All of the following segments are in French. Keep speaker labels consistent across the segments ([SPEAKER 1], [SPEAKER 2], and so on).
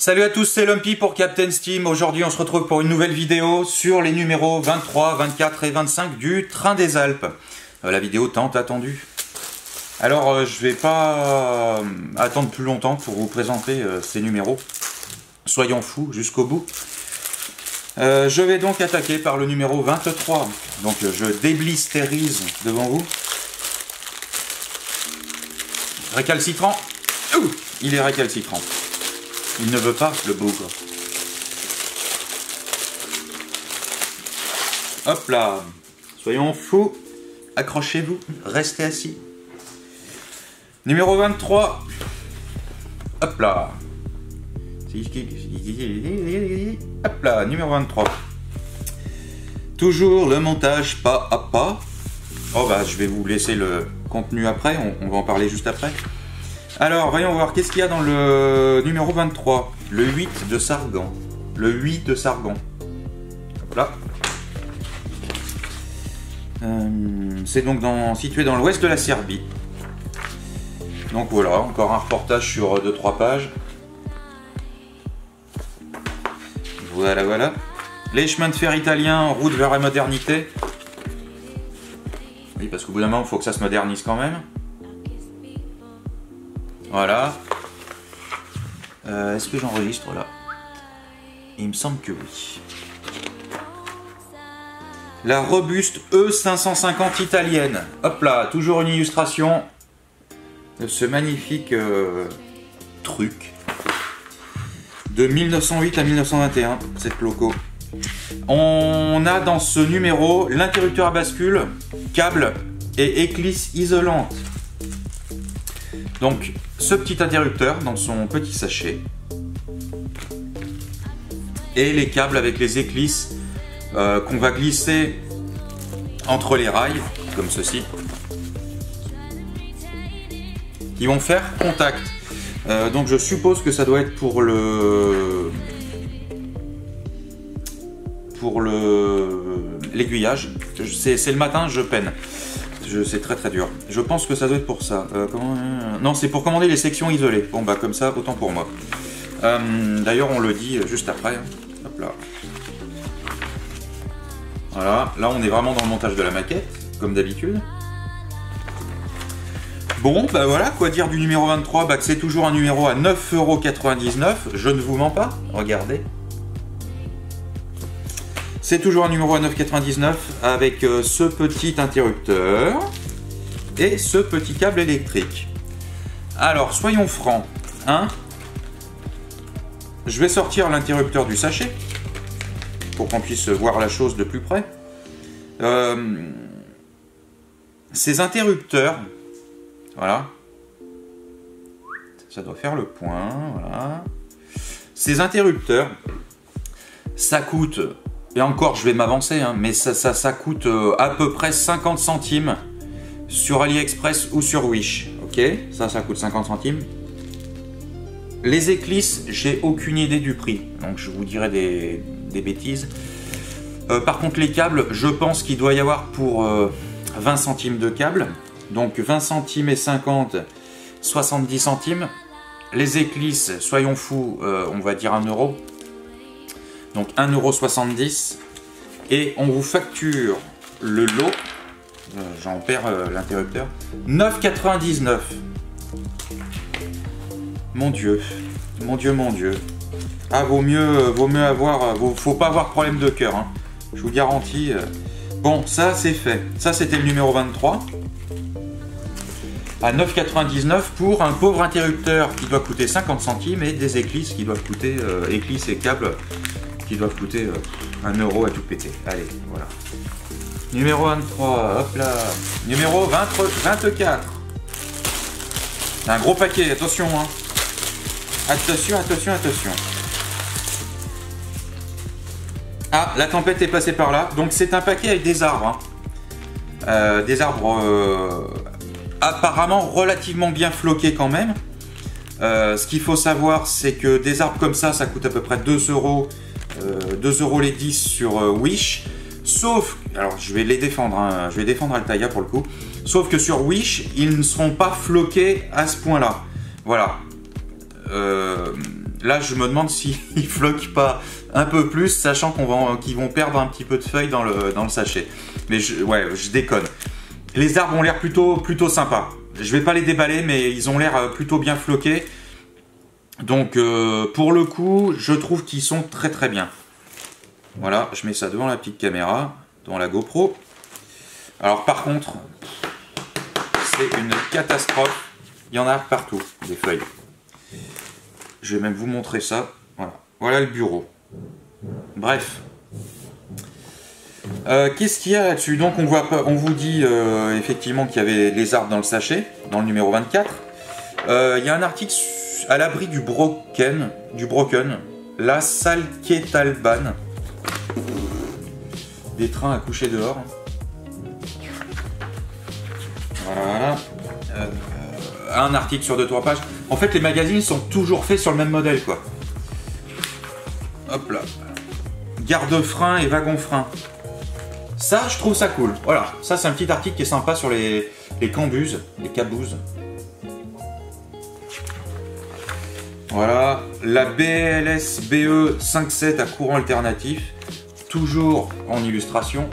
[SPEAKER 1] Salut à tous, c'est Lumpy pour Captain Steam. Aujourd'hui on se retrouve pour une nouvelle vidéo sur les numéros 23, 24 et 25 du Train des Alpes. La vidéo tant attendue. Alors je vais pas attendre plus longtemps pour vous présenter ces numéros. Soyons fous jusqu'au bout. Je vais donc attaquer par le numéro 23. Donc je déblistérise devant vous. Récalcitrant. Ouh, il est récalcitrant. Il ne veut pas, le bougre. Hop là. Soyons fous. Accrochez-vous. Restez assis. Numéro 23. Hop là. Hop là, numéro 23. Toujours le montage pas à pas. Oh bah je vais vous laisser le contenu après, on va en parler juste après. Alors voyons voir, qu'est-ce qu'il y a dans le numéro 23? Le 8 de Sargan. Le 8 de Sargan. Hop là. C'est donc situé dans l'ouest de la Serbie. Donc voilà, encore un reportage sur 2-3 pages. Voilà, voilà. Les chemins de fer italiens en route vers la modernité. Oui, parce qu'au bout d'un moment, il faut que ça se modernise quand même. Voilà. Est-ce que j'enregistre là? Il me semble que oui. La robuste E550 italienne. Hop là, toujours une illustration de ce magnifique truc. De 1908 à 1921, cette loco. On a dans ce numéro l'interrupteur à bascule, câble et éclisse isolante. Donc ce petit interrupteur dans son petit sachet. Et les câbles avec les éclisses qu'on va glisser entre les rails, comme ceci. Qui vont faire contact. Donc je suppose que ça doit être pour l'aiguillage. C'est le matin, je peine. C'est très très dur. Je pense que ça doit être pour ça. Non, c'est pour commander les sections isolées. Bon bah comme ça, autant pour moi. D'ailleurs on le dit juste après. Hop là. Voilà, là on est vraiment dans le montage de la maquette, comme d'habitude. Bon, bah voilà, quoi dire du numéro 23, bah que c'est toujours un numéro à 9,99 €, je ne vous mens pas, regardez. C'est toujours un numéro à 9,99 € avec ce petit interrupteur et ce petit câble électrique. Alors, soyons francs, hein. Je vais sortir l'interrupteur du sachet pour qu'on puisse voir la chose de plus près. Ces interrupteurs... Voilà. Ça doit faire le point. Voilà. Ces interrupteurs, ça coûte, et encore je vais m'avancer, hein, mais ça coûte à peu près 50 centimes sur AliExpress ou sur Wish. Ok, ça coûte 50 centimes. Les éclisses, j'ai aucune idée du prix, donc je vous dirai des bêtises. Par contre, les câbles, je pense qu'il doit y avoir pour 20 centimes de câble. Donc 20 centimes et 50, 70 centimes. Les éclisses, soyons fous, on va dire 1 €. Donc 1,70 €. Et on vous facture le lot, j'en perds l'interrupteur, 9,99 €. Mon Dieu, mon Dieu, mon Dieu. Ah, vaut mieux avoir, faut pas avoir problème de cœur, hein. Je vous garantis. Bon, ça c'est fait. Ça c'était le numéro 23. À 9,99 € pour un pauvre interrupteur qui doit coûter 50 centimes et des éclisses qui doivent coûter, éclisses et câbles qui doivent coûter 1 € à tout péter. Allez, voilà. Numéro 23, hop là. Numéro 24. C'est un gros paquet, attention, hein. Attention, attention, attention. Ah, la tempête est passée par là. Donc c'est un paquet avec des arbres. Hein. Des arbres... apparemment relativement bien floqué quand même. Ce qu'il faut savoir, c'est que des arbres comme ça coûte à peu près 2 €, 2 € les 10 sur Wish. Sauf, alors je vais les défendre, hein, je vais défendre Altaïa pour le coup. Sauf que sur Wish, ils ne seront pas floqués à ce point-là. Voilà. Là, je me demande s'ils floquent pas un peu plus, sachant qu'ils vont perdre un petit peu de feuilles dans le sachet. Mais ouais, je déconne. Les arbres ont l'air plutôt sympas. Je vais pas les déballer, mais ils ont l'air plutôt bien floqués. Donc, pour le coup, je trouve qu'ils sont très bien. Voilà, je mets ça devant la petite caméra, devant la GoPro. Alors, par contre, c'est une catastrophe. Il y en a partout, des feuilles. Je vais même vous montrer ça. Voilà, voilà le bureau. Bref. Qu'est-ce qu'il y a là-dessus? Donc on vous dit effectivement qu'il y avait les arbres dans le sachet, dans le numéro 24. Il y a un article à l'abri du broken, la Salketalban. Des trains à coucher dehors. Voilà. Un article sur 2-3 pages. En fait, les magazines sont toujours faits sur le même modèle, quoi. Hop là. Garde-frein et wagon-frein. Ça, je trouve ça cool. Voilà, ça c'est un petit article qui est sympa sur les cambuses, les cabouses. Voilà, la BLS BE 5.7 à courant alternatif, toujours en illustration.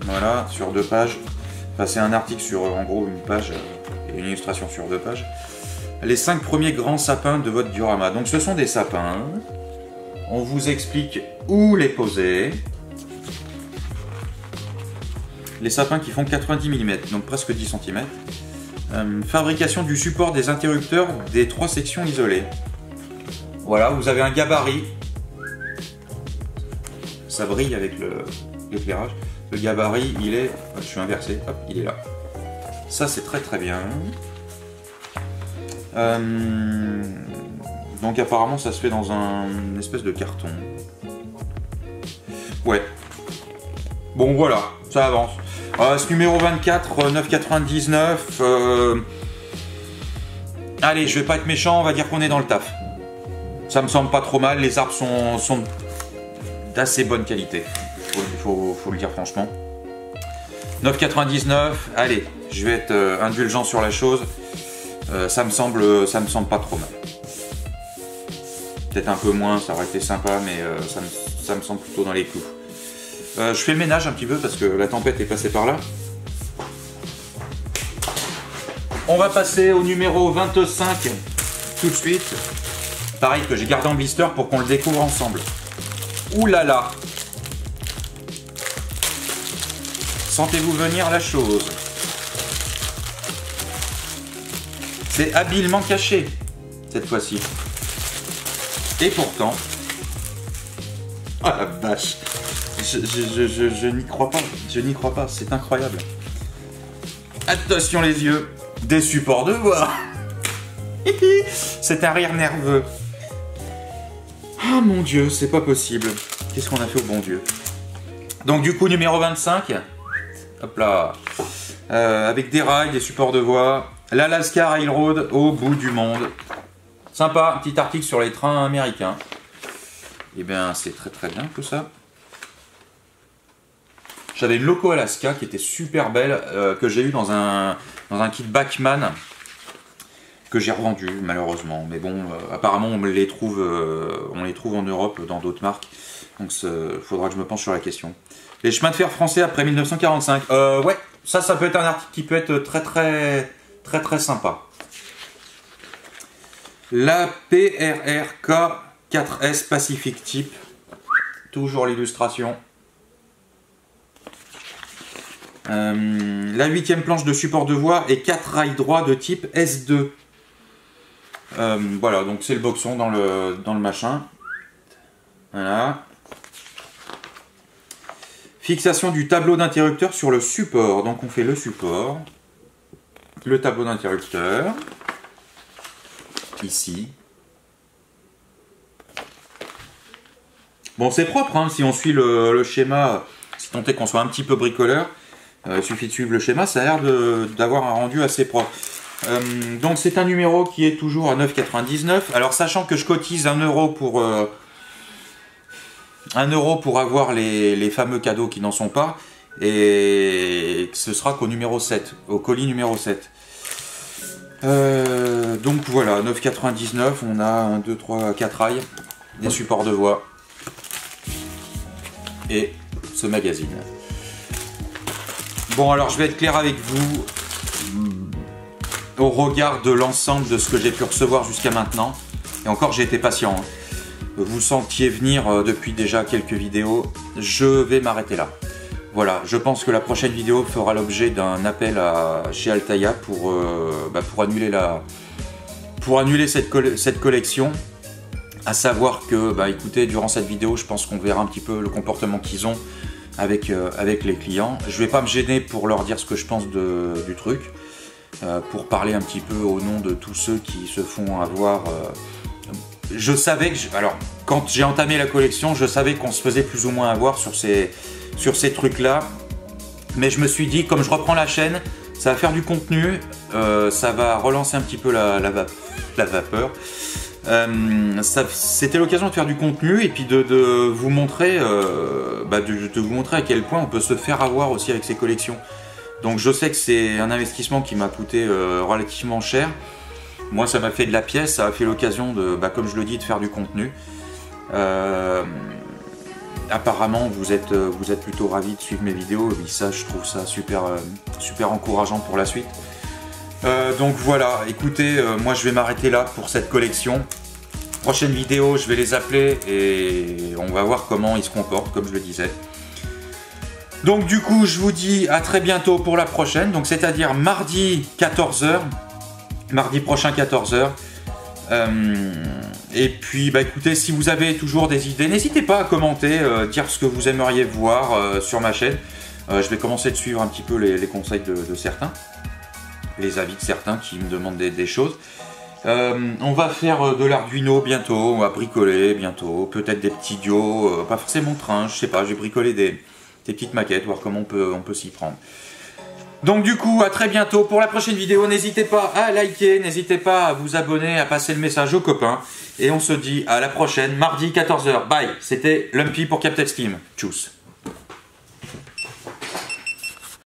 [SPEAKER 1] Voilà, sur 2 pages. Enfin, c'est un article sur en gros une page et une illustration sur 2 pages. Les 5 premiers grands sapins de votre diorama. Donc ce sont des sapins. On vous explique où les poser. Les sapins qui font 90 mm, donc presque 10 cm. Fabrication du support des interrupteurs des 3 sections isolées. Voilà, vous avez un gabarit. Ça brille avec l'éclairage. Le gabarit, il est... Je suis inversé, hop, il est là. Ça, c'est très bien. Donc apparemment, ça se fait dans une espèce de carton. Ouais. Bon, voilà, ça avance. Ce numéro 24, 9,99. Allez, je vais pas être méchant, on va dire qu'on est dans le taf. Ça me semble pas trop mal, les arbres sont d'assez bonne qualité. Il faut le dire franchement. 9,99. Allez, je vais être indulgent sur la chose. Ça me semble pas trop mal. Peut-être un peu moins, ça aurait été sympa, mais ça me semble plutôt dans les clous. Je fais le ménage un petit peu parce que la tempête est passée par là. On va passer au numéro 25 tout de suite. Pareil que j'ai gardé en blister pour qu'on le découvre ensemble. Ouh là là! Sentez-vous venir la chose. C'est habilement caché cette fois-ci. Et pourtant... Oh la vache! Je n'y crois pas. Je n'y crois pas. C'est incroyable. Attention les yeux. Des supports de voix. C'est un rire nerveux. Ah mon Dieu, c'est pas possible. Qu'est-ce qu'on a fait au bon Dieu? Donc du coup, numéro 25. Hop là. Avec des rails, des supports de voix. L'Alaska Railroad au bout du monde. Sympa, un petit article sur les trains américains. Eh bien, c'est très bien tout ça. J'avais une Loco Alaska qui était super belle, que j'ai eu dans un kit Bachmann, que j'ai revendu malheureusement. Mais bon, apparemment on les trouve en Europe dans d'autres marques. Donc il faudra que je me penche sur la question. Les chemins de fer français après 1945. Ouais, ça peut être un article qui peut être très sympa. La PRRK 4S Pacific Type. Toujours l'illustration. La 8e planche de support de voie et 4 rails droits de type S2. Voilà, donc c'est le boxon dans le machin. Voilà. Fixation du tableau d'interrupteur sur le support. Donc on fait le support, le tableau d'interrupteur, ici. Bon, c'est propre, hein, si on suit le schéma, si tant est qu'on soit un petit peu bricoleur. Il suffit de suivre le schéma, ça a l'air d'avoir un rendu assez propre. Donc c'est un numéro qui est toujours à 9,99 €. Alors sachant que je cotise 1 € pour 1 € pour avoir les fameux cadeaux qui n'en sont pas, et ce sera qu'au numéro 7, au colis numéro 7. Donc voilà, 9,99, on a 1, 2, 3, 4 rails, des supports de voix et ce magazine. Bon, alors je vais être clair avec vous, au regard de l'ensemble de ce que j'ai pu recevoir jusqu'à maintenant, et encore j'ai été patient, hein. Vous sentiez venir depuis déjà quelques vidéos, je vais m'arrêter là. Voilà, je pense que la prochaine vidéo fera l'objet d'un appel chez Altaïa pour annuler cette collection. À savoir que, écoutez, durant cette vidéo, je pense qu'on verra un petit peu le comportement qu'ils ont avec les clients. Je vais pas me gêner pour leur dire ce que je pense du truc, pour parler un petit peu au nom de tous ceux qui se font avoir. Je savais que, alors, quand j'ai entamé la collection, je savais qu'on se faisait plus ou moins avoir sur ces trucs-là. Mais je me suis dit, comme je reprends la chaîne, ça va faire du contenu, ça va relancer un petit peu la vapeur. C'était l'occasion de faire du contenu et puis de vous montrer, de vous montrer à quel point on peut se faire avoir aussi avec ces collections. Donc je sais que c'est un investissement qui m'a coûté relativement cher. Moi, ça m'a fait de la pièce, ça a fait l'occasion de, comme je le dis, de faire du contenu. Apparemment, vous êtes plutôt ravis de suivre mes vidéos, et ça, je trouve ça super encourageant pour la suite. Donc voilà, écoutez, moi je vais m'arrêter là pour cette collection. Prochaine vidéo, je vais les appeler et on va voir comment ils se comportent, comme je le disais. Donc du coup, je vous dis à très bientôt pour la prochaine, donc c'est-à-dire mardi 14 h. Mardi prochain 14 h. Et puis écoutez, si vous avez toujours des idées, n'hésitez pas à commenter, dire ce que vous aimeriez voir sur ma chaîne. Je vais commencer de suivre un petit peu les conseils de certains, les avis de certains qui me demandent des choses. On va faire de l'Arduino bientôt, on va bricoler bientôt, peut-être des petits duos, pas forcément de train, je sais pas, je vais bricoler des petites maquettes, voir comment on peut s'y prendre. Donc du coup, à très bientôt pour la prochaine vidéo. N'hésitez pas à liker, n'hésitez pas à vous abonner, à passer le message aux copains. Et on se dit à la prochaine, mardi 14 h. Bye, c'était Lumpy pour Captain Steam. Tchuss.